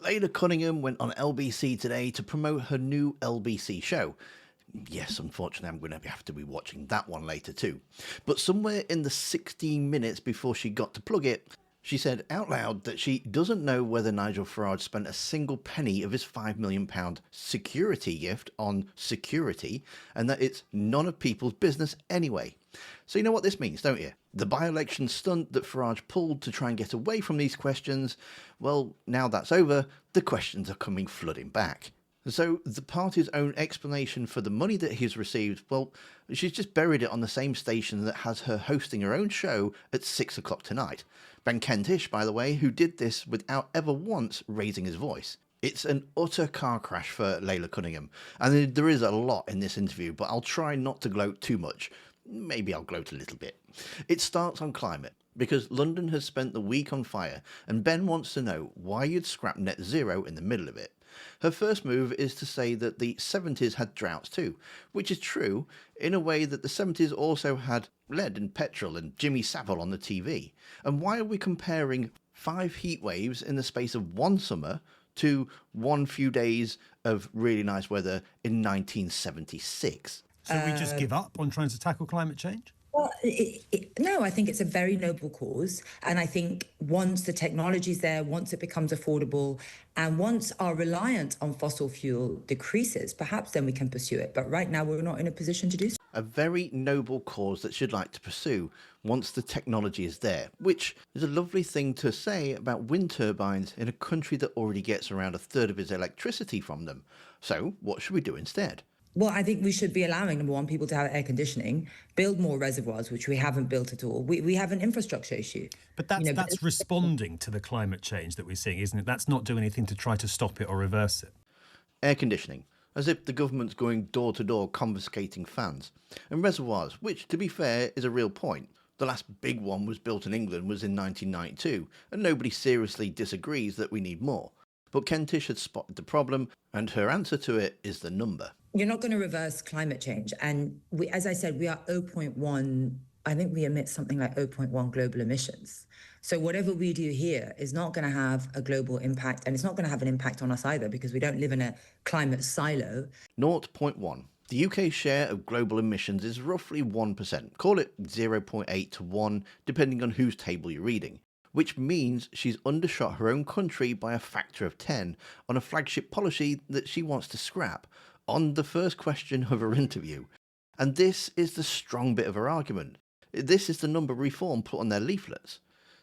Laila Cunningham went on LBC today to promote her new LBC show. Yes, unfortunately, I'm going to have to be watching that one later too. But somewhere in the 16 minutes before she got to plug it, she said out loud that she doesn't know whether Nigel Farage spent a single penny of his £5 million security gift on security, and that it's none of people's business anyway. So you know what this means, don't you? The by-election stunt that Farage pulled to try and get away from these questions, well, now that's over, the questions are coming flooding back. So the party's own explanation for the money that he's received, well, she's just buried it on the same station that has her hosting her own show at 6 o'clock tonight. Ben Kentish, by the way, who did this without ever once raising his voice. It's an utter car crash for Laila Cunningham, and there is a lot in this interview, but I'll try not to gloat too much. Maybe I'll gloat a little bit. It starts on climate, because London has spent the week on fire, and Ben wants to know why you'd scrap net zero in the middle of it. Her first move is to say that the 70s had droughts too, which is true in a way that the 70s also had lead and petrol and Jimmy Savile on the TV. And why are we comparing 5 heat waves in the space of one summer to one few days of really nice weather in 1976? So we just give up on trying to tackle climate change? Well, no, I think it's a very noble cause. And I think once the technology's there, once it becomes affordable, and once our reliance on fossil fuel decreases, perhaps then we can pursue it. But right now, we're not in a position to do so. A very noble cause that she'd like to pursue once the technology is there, which is a lovely thing to say about wind turbines in a country that already gets around a third of its electricity from them. So what should we do instead? Well, I think we should be allowing, number one, people to have air conditioning, build more reservoirs, which we haven't built at all. We have an infrastructure issue. But that's responding to the climate change that we're seeing, isn't it? That's not doing anything to try to stop it or reverse it. Air conditioning, as if the government's going door to door confiscating fans. And reservoirs, which, to be fair, is a real point. The last big one was built in England was in 1992, and nobody seriously disagrees that we need more. But Kentish had spotted the problem, and her answer to it is the number. You're not going to reverse climate change. And we, as I said, we are 0.1, I think we emit something like 0.1 global emissions. So whatever we do here is not going to have a global impact, and it's not going to have an impact on us either, because we don't live in a climate silo. 0.1. The UK's share of global emissions is roughly 1%. Call it 0.8 to 1, depending on whose table you're reading. Which means she's undershot her own country by a factor of 10 on a flagship policy that she wants to scrap on the first question of her interview. And this is the strong bit of her argument. This is the number Reform put on their leaflets.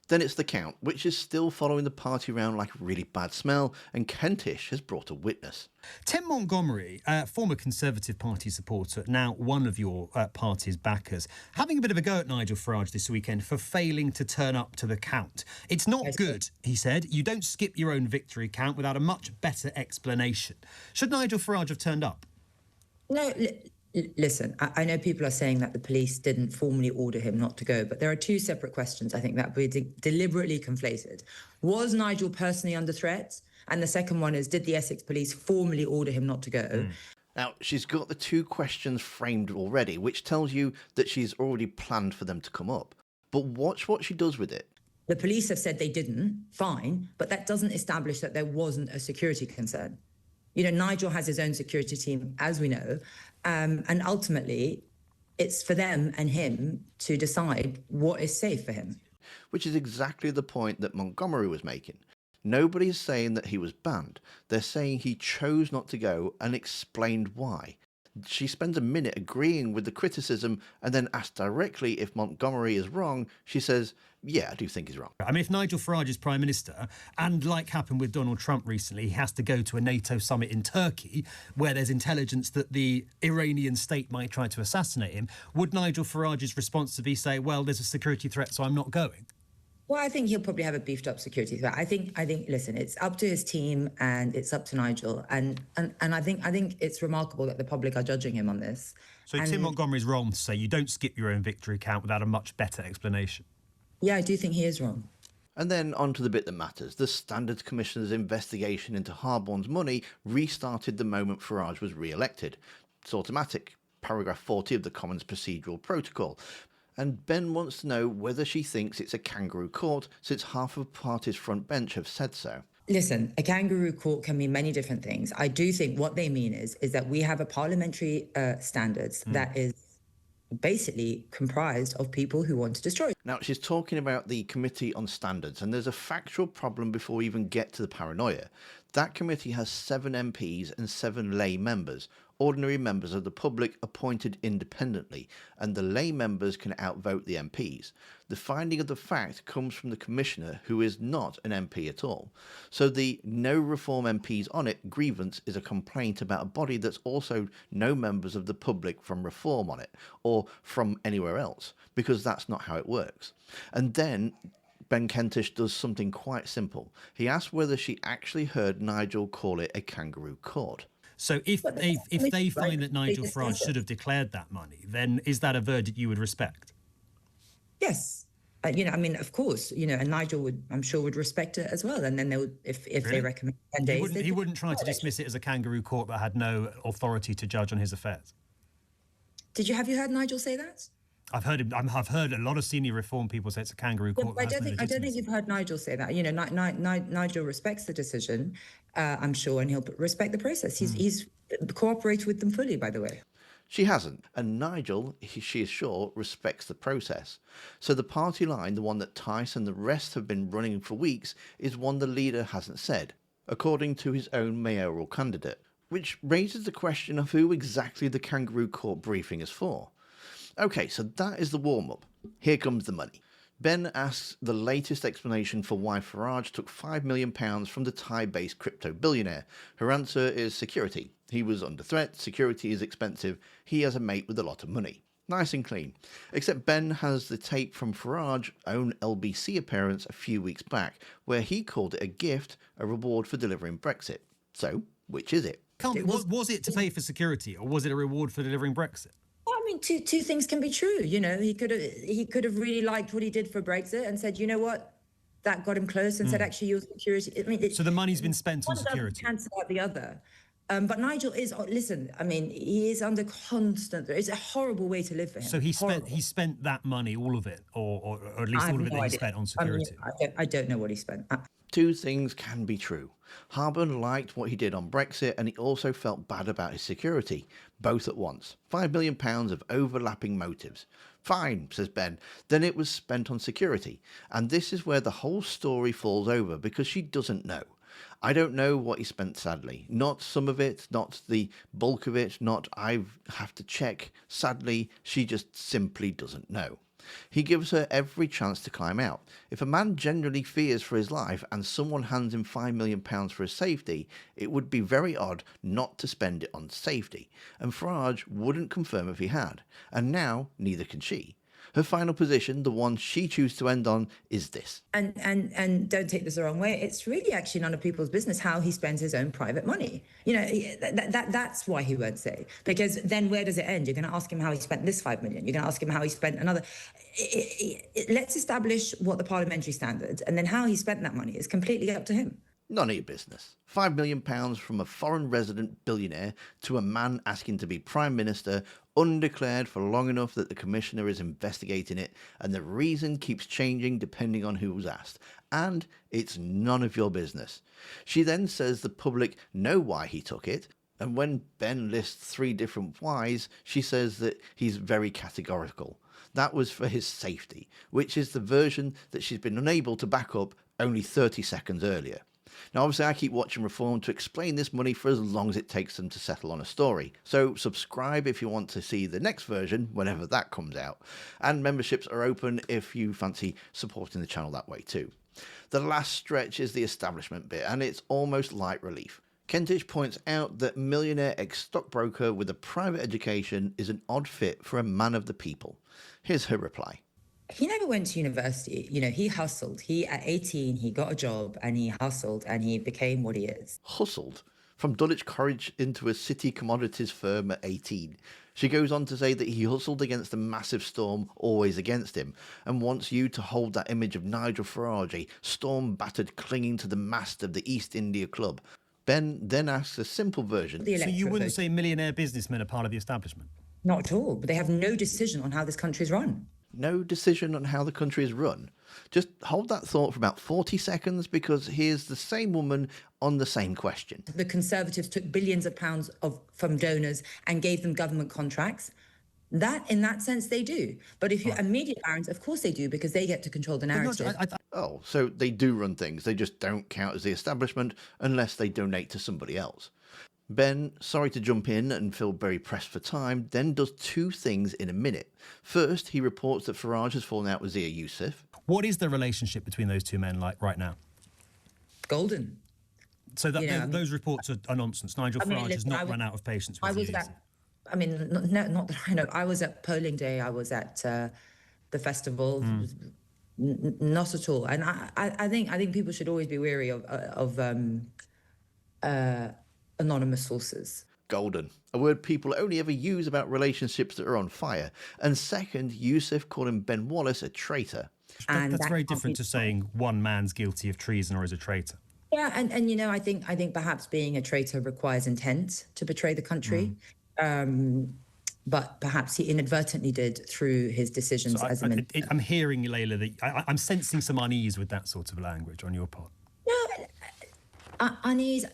Then it's the count, which is still following the party around like a really bad smell, and Kentish has brought a witness. Tim Montgomery, former Conservative Party supporter, now one of your party's backers, having a bit of a go at Nigel Farage this weekend for failing to turn up to the count. It's not good, he said. You don't skip your own victory count without a much better explanation. Should Nigel Farage have turned up? No, listen, I know people are saying that the police didn't formally order him not to go, but there are two separate questions, I think, that were deliberately conflated. Was Nigel personally under threat? And the second one is, did the Essex police formally order him not to go? Now, she's got the two questions framed already, which tells you that she's already planned for them to come up. But watch what she does with it. The police have said they didn't, fine, but that doesn't establish that there wasn't a security concern. You know, Nigel has his own security team, as we know, and ultimately it's for them and him to decide what is safe for him. Which is exactly the point that Montgomery was making. Nobody is saying that he was banned. They're saying he chose not to go and explained why. She spends a minute agreeing with the criticism and then asked directly if Montgomery is wrong. She says, yeah, I do think he's wrong. I mean, if Nigel Farage is Prime Minister, and like happened with Donald Trump recently, he has to go to a NATO summit in Turkey where there's intelligence that the Iranian state might try to assassinate him, would Nigel Farage's response to be say, well, there's a security threat, so I'm not going? Well, I think he'll probably have a beefed up security threat. I think, listen, it's up to his team and it's up to Nigel. And I think it's remarkable that the public are judging him on this. So Tim Montgomery's wrong to say you don't skip your own victory count without a much better explanation. Yeah, I do think he is wrong. And then on to the bit that matters. The Standards Commissioner's investigation into Harborne's money restarted the moment Farage was re-elected. It's automatic. Paragraph 40 of the Commons Procedural Protocol. And Ben wants to know whether she thinks it's a kangaroo court, since half of the party's front bench have said so. Listen, a kangaroo court can mean many different things. I do think what they mean is that we have a parliamentary standards that is basically comprised of people who want to destroy. Now, she's talking about the Committee on Standards, and there's a factual problem before we even get to the paranoia. That committee has 7 MPs and 7 lay members, ordinary members of the public appointed independently, and the lay members can outvote the MPs. The finding of the fact comes from the Commissioner, who is not an MP at all. So the no reform MPs on it grievance is a complaint about a body that's also no members of the public from reform on it, or from anywhere else, because that's not how it works. And then Ben Kentish does something quite simple. He asks whether she actually heard Nigel call it a kangaroo court. So if they find that Nigel Farage should have declared that money, then is that a verdict you would respect? Yes. I mean, of course, and Nigel I'm sure would respect it as well. And then they would, if they recommend 10 days. He wouldn't try to dismiss it as a kangaroo court that had no authority to judge on his affairs. Have you heard Nigel say that? I've heard him. I've heard a lot of senior reform people say it's a kangaroo court. I don't think you've heard Nigel say that. Nigel respects the decision, I'm sure, and he'll respect the process. He's cooperated with them fully, by the way. She hasn't, and Nigel, she is sure, respects the process. So the party line, the one that Tice and the rest have been running for weeks, is one the leader hasn't said, according to his own mayoral candidate, which raises the question of who exactly the kangaroo court briefing is for. Okay, so that is the warm-up. Here comes the money. Ben asks the latest explanation for why Farage took £5 million from the Thai-based crypto billionaire. Her answer is security. He was under threat, security is expensive, he has a mate with a lot of money. Nice and clean. Except Ben has the tape from Farage's own LBC appearance a few weeks back, where he called it a gift, a reward for delivering Brexit. So, which is it? Was it to pay for security, or was it a reward for delivering Brexit? I mean, two things can be true. He could have really liked what he did for Brexit and said, you know what, that got him close, and said, actually, your security. I mean, so the money's been spent on security. One doesn't cancel out the other. But Nigel is, listen, I mean, he is under constant. It's a horrible way to live for him. So he spent that money, all of it, or at least all of it that he spent on security. I don't know what he spent. Two things can be true. Harburn liked what he did on Brexit, and he also felt bad about his security, both at once. £5 million of overlapping motives. Fine, says Ben, then it was spent on security. And this is where the whole story falls over, because she doesn't know. I don't know what he spent, sadly. Not some of it, not the bulk of it, not I have to check. Sadly, she just simply doesn't know. He gives her every chance to climb out. If a man genuinely fears for his life and someone hands him £5 million for his safety, it would be very odd not to spend it on safety. And Farage wouldn't confirm if he had. And now, neither can she. Her final position, the one she chooses to end on, is this. And don't take this the wrong way. It's really actually none of people's business how he spends his own private money. That's why he won't say. Because then where does it end? You're going to ask him how he spent this £5 million. You're going to ask him how he spent another. Let's establish what the parliamentary standards, and then how he spent that money is completely up to him. None of your business. £5 million from a foreign resident billionaire to a man asking to be Prime Minister, undeclared for long enough that the Commissioner is investigating it, and the reason keeps changing depending on who was asked. And it's none of your business. She then says the public know why he took it, and when Ben lists 3 different whys, she says that he's very categorical. That was for his safety, which is the version that she's been unable to back up only 30 seconds earlier. Now, obviously, I keep watching Reform to explain this money for as long as it takes them to settle on a story. So subscribe if you want to see the next version, whenever that comes out. And memberships are open if you fancy supporting the channel that way too. The last stretch is the establishment bit, and it's almost light relief. Kentish points out that millionaire ex-stockbroker with a private education is an odd fit for a man of the people. Here's her reply. He never went to university. He hustled. At 18, he got a job and he hustled and he became what he is. Hustled? From Dulwich College into a city commodities firm at 18. She goes on to say that he hustled against a massive storm always against him, and wants you to hold that image of Nigel Farage, a storm-battered clinging to the mast of the East India Club. Ben then asks a simple version. So you wouldn't say millionaire businessmen are part of the establishment? Not at all, but they have no decision on how this country is run. No decision on how the country is run. Just hold that thought for about 40 seconds, because here's the same woman on the same question. The Conservatives took billions of pounds from donors and gave them government contracts. That, in that sense, they do. But if you're media barons, of course they do, because they get to control the narrative. Oh, so they do run things. They just don't count as the establishment unless they donate to somebody else. Ben, sorry to jump in and feel very pressed for time, then does two things in a minute. First, he reports that Farage has fallen out with Zia Youssef. What is the relationship between those two men like right now? Golden. So those reports are nonsense. Nigel Farage has not run out of patience with Zia Youssef. Not that I know. I was at polling day. I was at the festival. Not at all. And I think people should always be wary of anonymous sources. Golden, a word people only ever use about relationships that are on fire. And second, Youssef calling Ben Wallace a traitor. That's very different to saying one man's guilty of treason or is a traitor. Yeah, and you know, I think perhaps being a traitor requires intent to betray the country. But perhaps he inadvertently did through his decisions as a minister. I'm hearing, Laila, that I'm sensing some unease with that sort of language on your part. No, unease.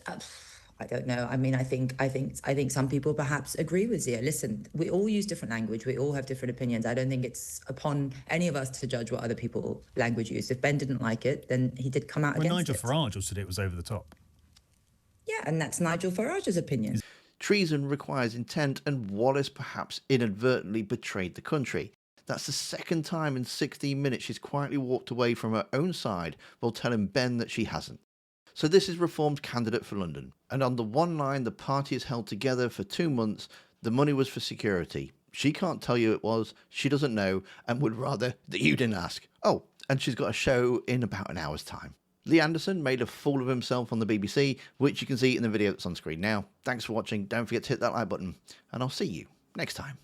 I don't know. I mean, I think some people perhaps agree with Zia. Listen, we all use different language. We all have different opinions. I don't think it's upon any of us to judge what other people language use. If Ben didn't like it, then he did come out against Nigel it. Farage said it was over the top. Yeah, and that's Nigel Farage's opinion. Treason requires intent, and Wallace perhaps inadvertently betrayed the country. That's the second time in 16 minutes she's quietly walked away from her own side while telling Ben that she hasn't. So this is Reform's candidate for London. And on the one line, the party has held together for 2 months. The money was for security. She can't tell you it was. She doesn't know and would rather that you didn't ask. Oh, and she's got a show in about an hour's time. Lee Anderson made a fool of himself on the BBC, which you can see in the video that's on screen now. Thanks for watching. Don't forget to hit that like button, and I'll see you next time.